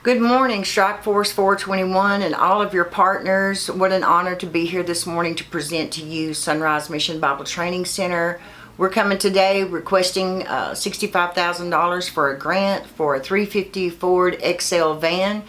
Good morning, Strike Force 421 and all of your partners. What an honor to be here this morning to present to you Sonrise Mission Bible Training Center. We're coming today requesting $65,000 for a grant for a 350 Ford XL van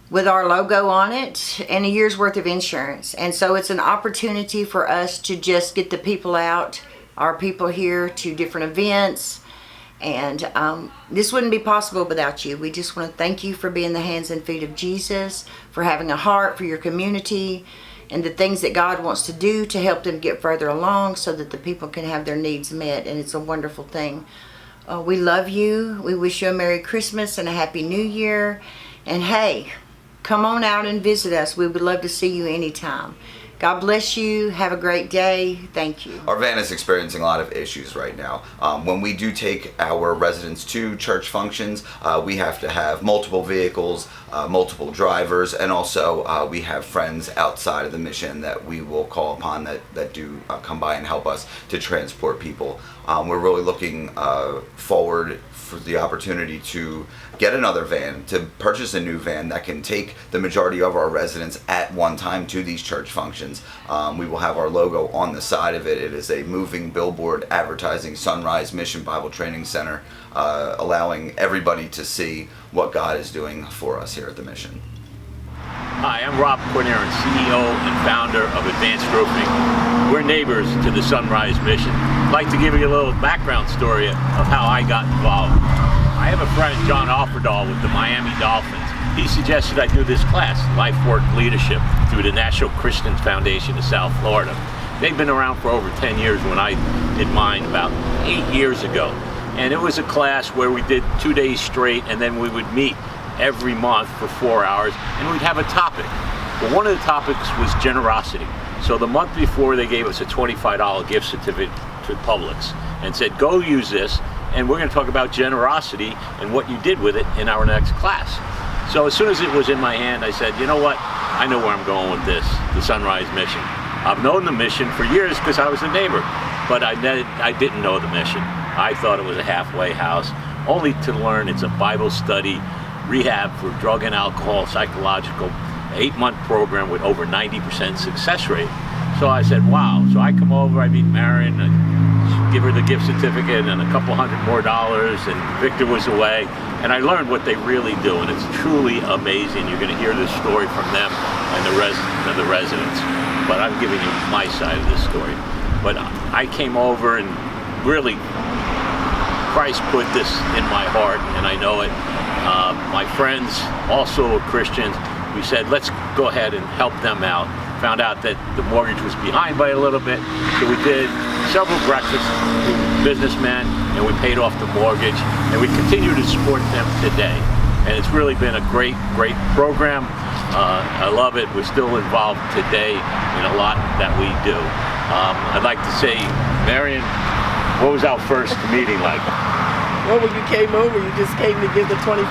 with our logo on it and a year's worth of insurance. And so it's an opportunity for us to just get the people out, our people here, to different events. And this wouldn't be possible without you. We just want to thank you for being the hands and feet of Jesus, for having a heart for your community, and the things that God wants to do to help them get further along so that the people can have their needs met. And it's a wonderful thing. We love you. We wish you a Merry Christmas and a Happy New Year. And hey, come on out and visit us. We would love to see you anytime. God bless you. Have a great day. Thank you. Our van is experiencing a lot of issues right now. When we do take our residents to church functions, we have to have multiple vehicles, multiple drivers, and also we have friends outside of the mission that we will call upon that do come by and help us to transport people. We're really looking forward for the opportunity to get another van, to purchase a new van that can take the majority of our residents at one time to these church functions. We will have our logo on the side of it. It is a moving billboard advertising Sonrise Mission Bible Training Center, allowing everybody to see what God is doing for us here at the mission. Hi, I'm Rob Cornerin, CEO and founder of Advanced Roofing. We're neighbors to the Sonrise Mission. I'd like to give you a little background story of how I got involved. I have a friend, John Offerdahl, with the Miami Dolphins. He suggested I do this class, Life Work Leadership, through the National Christian Foundation of South Florida. They've been around for over 10 years when I did mine about 8 years ago. And it was a class where we did 2 days straight, and then we would meet every month for 4 hours, and we'd have a topic. Well, one of the topics was generosity. So the month before, they gave us a $25 gift certificate to Publix and said, go use this, and we're going to talk about generosity and what you did with it in our next class. So as soon as it was in my hand, I said, you know what? I know where I'm going with this, the Sonrise Mission. I've known the mission for years because I was a neighbor, but I didn't know the mission. I thought it was a halfway house, only to learn it's a Bible study, rehab for drug and alcohol, psychological, 8-month program with over 90% success rate. So I said, wow. So I come over, I meet Marion, I give her the gift certificate and a couple $100 more, and Victor was away. And I learned what they really do, and it's truly amazing. You're going to hear this story from them and the residents. But I'm giving you my side of this story. But I came over, and really, Christ put this in my heart, and I know it. My friends, also Christians, we said, let's go ahead and help them out. Found out that the mortgage was behind by a little bit, so we did several breakfasts with businessmen, and we paid off the mortgage, and we continue to support them today. And it's really been a great program. I love it. We're still involved today in a lot that we do. I'd like to say, Marion, what was our first meeting like? Well, when you came over, you just came to give the $25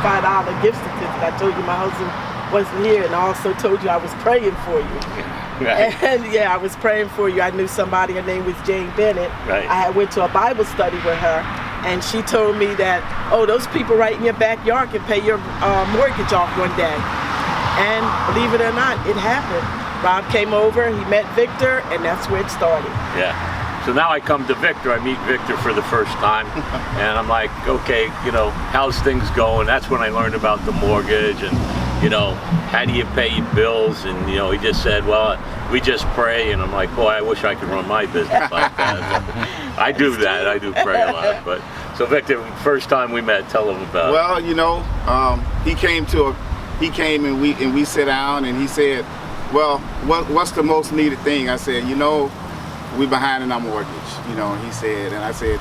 gift certificate. I told you my husband wasn't here, and I also told you I was praying for you. Right. And yeah, I was praying for you. I knew somebody, her name was Jane Bennett. Right. I had went to a Bible study with her, and she told me that, oh, those people right in your backyard can pay your mortgage off one day. And believe it or not, it happened. Rob came over, he met Victor, and that's where it started. Yeah. So now I come to Victor, I meet Victor for the first time, and I'm like, okay, how's things going? That's when I learned about the mortgage and, how do you pay your bills? And, he just said, well, we just pray. And I'm like, boy, I wish I could run my business like that. I do that. I do pray a lot. But so Victor, first time we met, tell him about it. Well, he came and we sat down, and he said, well, what's the most needed thing? I said, we behind in our mortgage, and he said, and I said,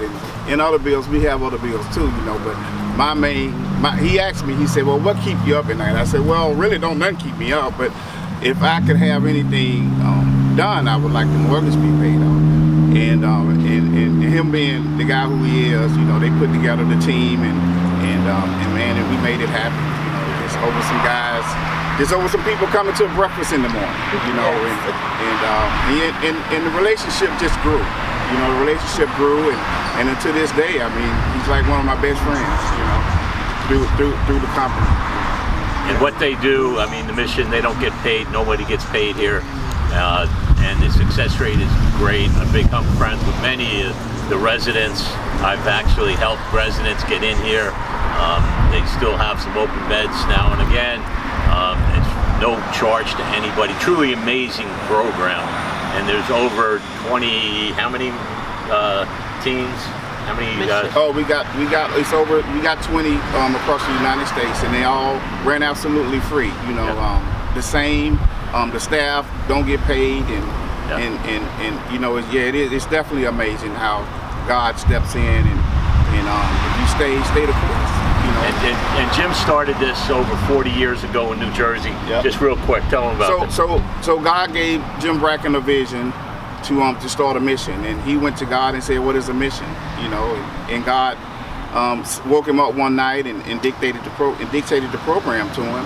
in other bills, we have other bills too, but he asked me, he said, well, what keep you up at night? I said, well, really don't nothing keep me up, but if I could have anything done, I would like the mortgage be paid off. And him being the guy who he is, they put together the team, and we made it happen, just over some guys. There's over some people coming to breakfast in the morning, and the relationship just grew. The relationship grew, and to this day, I mean, he's like one of my best friends, through the company. And what they do, I mean, the mission, they don't get paid. Nobody gets paid here. And the success rate is great. I've become friends with many of the residents. I've actually helped residents get in here. They still have some open beds now and again. It's no charge to anybody. Truly amazing program. And there's over 20, how many teens? How many? We got 20 across the United States, and they all ran absolutely free. You know, the same. The staff don't get paid, and you know, it's definitely amazing how God steps in, and if you stay the course. You know. And Jim started this over 40 years ago in New Jersey. Yep. Just real quick, tell him about it. So God gave Jim Bracken a vision to start a mission, and he went to God and said, "What is a mission?" You know, and God woke him up one night and dictated the program to him.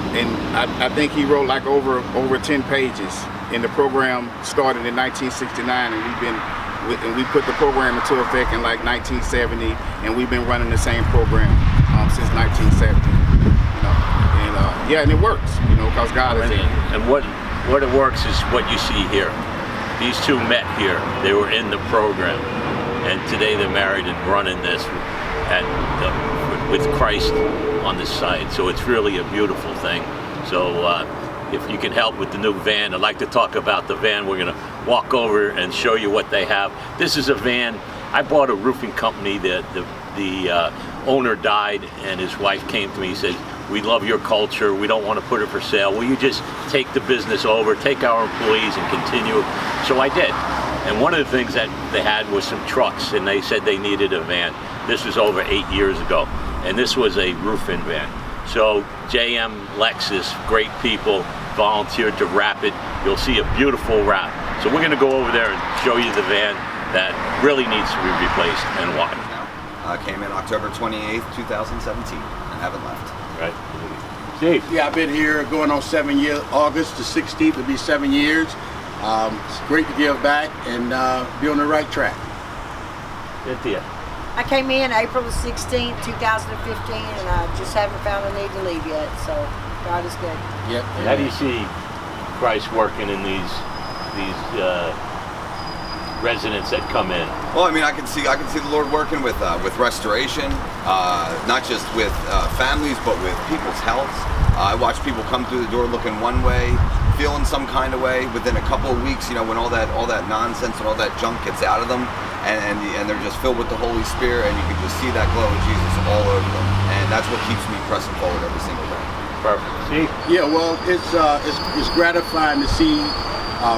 And I think he wrote like over 10 pages. And the program started in 1969, and we put the program into effect in like 1970, and we've been running the same program since 1970. You know, and it works. You know, because God is in. And what it works is what you see here. These two met here. They were in the program, and today they're married and running this with Christ on the side. So it's really a beautiful thing. So if you can help with the new van, I'd like to talk about the van. We're going to walk over and show you what they have. This is a van. I bought a roofing company. The owner died, and his wife came to me and said, "We love your culture. We don't want to put it for sale. Will you just take the business over, take our employees, and continue?" So I did. And one of the things that they had was some trucks, and they said they needed a van. This was over 8 years ago, and this was a roofing van. So JM Lexus, great people, volunteered to wrap it. You'll see a beautiful wrap. So we're going to go over there and show you the van that really needs to be replaced and why. Came in October 28th, 2017, and haven't left. Right. Steve. Yeah, I've been here going on 7 years. August the 16th will be 7 years. It's great to give back and be on the right track. Cynthia. I came in April the 16th, 2015, and I just haven't found a need to leave yet, so God is good. Yep. And how do you see Christ working in these residents that come in? Well, I mean, I can see the Lord working with restoration, not just with families, but with people's health. I watch people come through the door looking one way, feeling some kind of way. Within a couple of weeks, you know, when all that nonsense and all that junk gets out of them, and they're just filled with the Holy Spirit, and you can just see that glow of Jesus all over them, and that's what keeps me pressing forward every single day. Perfect. See? Yeah, well, it's gratifying to see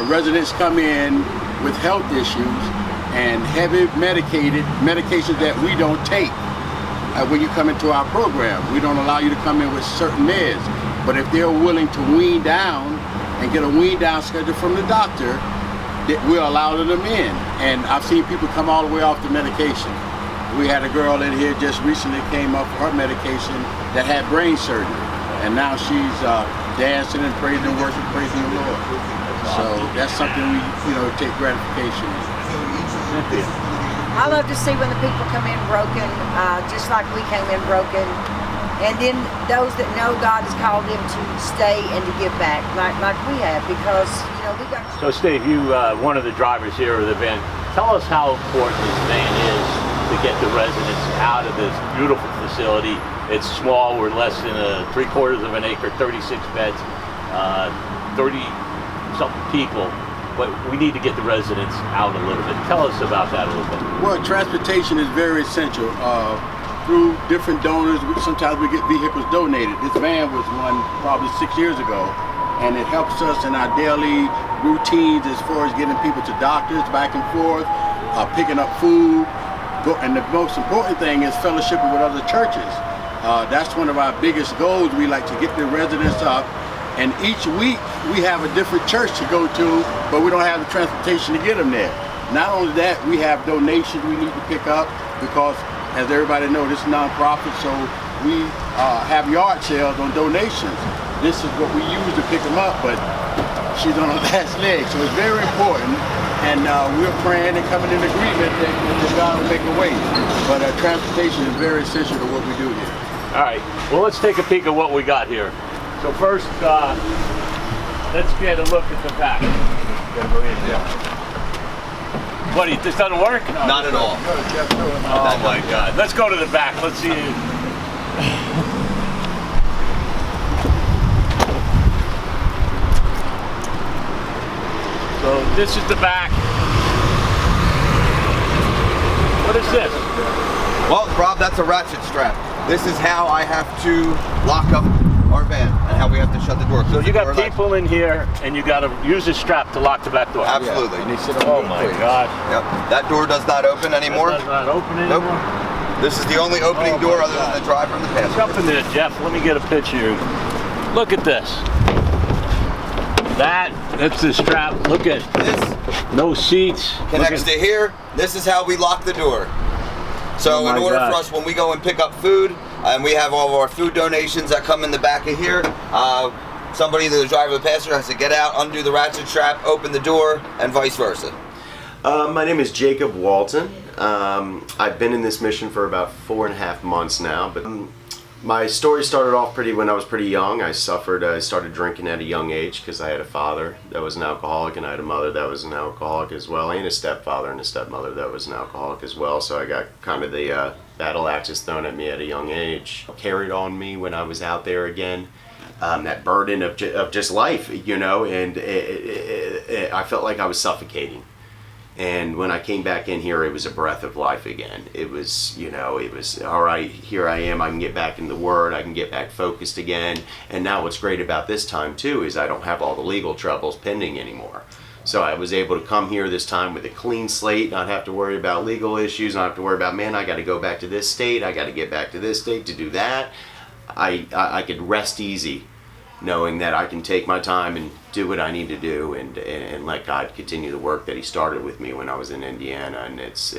residents come in with health issues and heavy medications that we don't take. When you come into our program, we don't allow you to come in with certain meds, but if they're willing to wean down and get a wean down schedule from the doctor, we'll allow them in. And I've seen people come all the way off the medication. We had a girl in here just recently came up with her medication that had brain surgery, and now she's dancing and praising and worshiping, praising the Lord. So that's something we, take gratification in. I love to see when the people come in broken, just like we came in broken, and then those that know God has called them to stay and to give back, like we have, because we got. So Steve, you one of the drivers here of the van. Tell us how important this van is to get the residents out of this beautiful facility. It's small. We're less than 3/4 of an acre, 36 beds, 30-something people. But we need to get the residents out a little bit. Tell us about that a little bit. Well, transportation is very essential. Through different donors, sometimes we get vehicles donated. This van was one probably 6 years ago, and it helps us in our daily routines as far as getting people to doctors back and forth, picking up food, and the most important thing is fellowshipping with other churches. That's one of our biggest goals. We like to get the residents up, and each week we have a different church to go to, but we don't have the transportation to get them there. Not only that, we have donations we need to pick up because, as everybody knows, this is non-profit, so we have yard sales on donations. This is what we use to pick them up, but she's on her last leg, so it's very important, and we're praying and coming in agreement that God will make a way. But transportation is very essential to what we do here. All right, well, let's take a peek at what we got here. So first, let's get a look at the back. What, this doesn't work? No, Not at all. Oh my God. Let's go to the back. Let's see. So this is the back. What is this? Well, Rob, that's a ratchet strap. This is how I have to lock up our van and how we have to shut the door. So you got people in here and you got to use this strap to lock the back door. Absolutely. Oh my God. Yep. That door does not open anymore. That does not open anymore? Nope. This is the only opening door other than the driver and the passenger. Jump in there, Jeff. Let me get a picture. Look at this. That's the strap. Look at this. No seats. Connects to here. This is how we lock the door. So in order for us, when we go and pick up food, and we have all of our food donations that come in the back of here, somebody, the driver or the passenger, has to get out, undo the ratchet strap, open the door, and vice versa. My name is Jacob Walton. I've been in this mission for about 4.5 months now, but my story started off when I was pretty young. I started drinking at a young age because I had a father that was an alcoholic, and I had a mother that was an alcoholic as well, and a stepfather and a stepmother that was an alcoholic as well. So I got kind of the battle axes thrown at me at a young age. Carried on me when I was out there again. That burden of just life, you know, and I felt like I was suffocating. And when I came back in here, it was a breath of life again. It was, you know, it was, all right, here I am, I can get back in the Word, I can get back focused again. And now what's great about this time too is I don't have all the legal troubles pending anymore. So I was able to come here this time with a clean slate, not have to worry about legal issues, not have to worry about, man, I got to go back to this state, I got to get back to this state to do that. I could rest easy knowing that I can take my time and do what I need to do and let God continue the work that He started with me when I was in Indiana, and it's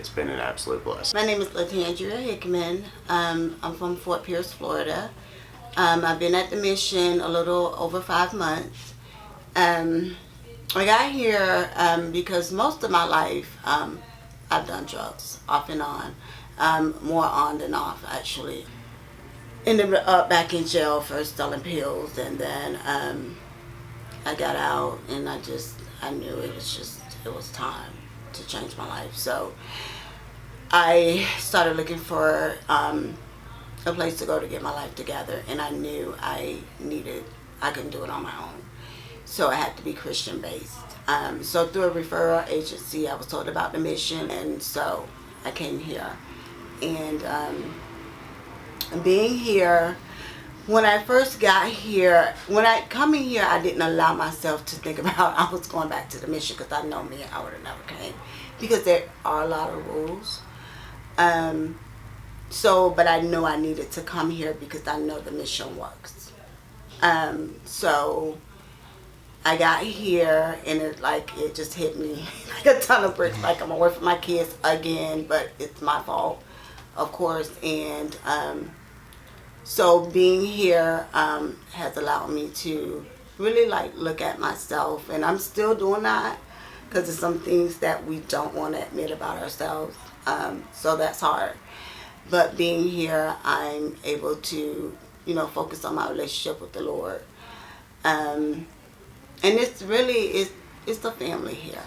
been an absolute blessing. My name is Latandria Hickman. I'm from Fort Pierce, Florida. I've been at the mission a little over 5 months. I got here because most of my life I've done drugs off and on, more on than off actually. Ended up back in jail first selling pills, and then I got out, and I knew it was time to change my life. So I started looking for a place to go to get my life together, and I knew I couldn't do it on my own. So I had to be Christian based. So through a referral agency, I was told about the mission, and so I came here. And being here, when I first got here, when I come in here, I didn't allow myself to think about I was going back to the mission, because I know me, I would have never came, because there are a lot of rules. But I knew I needed to come here because I know the mission works. So I got here, and it just hit me like a ton of bricks, like I'm away from my kids again, but it's my fault, of course. And so being here has allowed me to really look at myself, and I'm still doing that because there's some things that we don't want to admit about ourselves. So that's hard. But being here, I'm able to, focus on my relationship with the Lord. And it's really, it's the family here.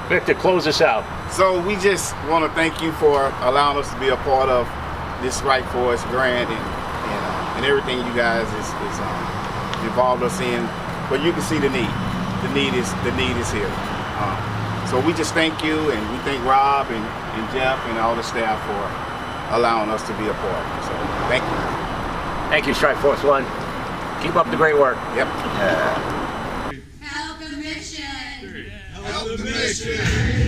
Victor, close us out. So we just want to thank you for allowing us to be a part of this Right For Us grant and everything you guys is involved us in. But you can see the need. The need is here. So we just thank you, and we thank Rob and Jeff and all the staff for allowing us to be a part. So thank you. Thank you, Strike Force One. Keep up the great work. Yep. Help the mission. Help the mission.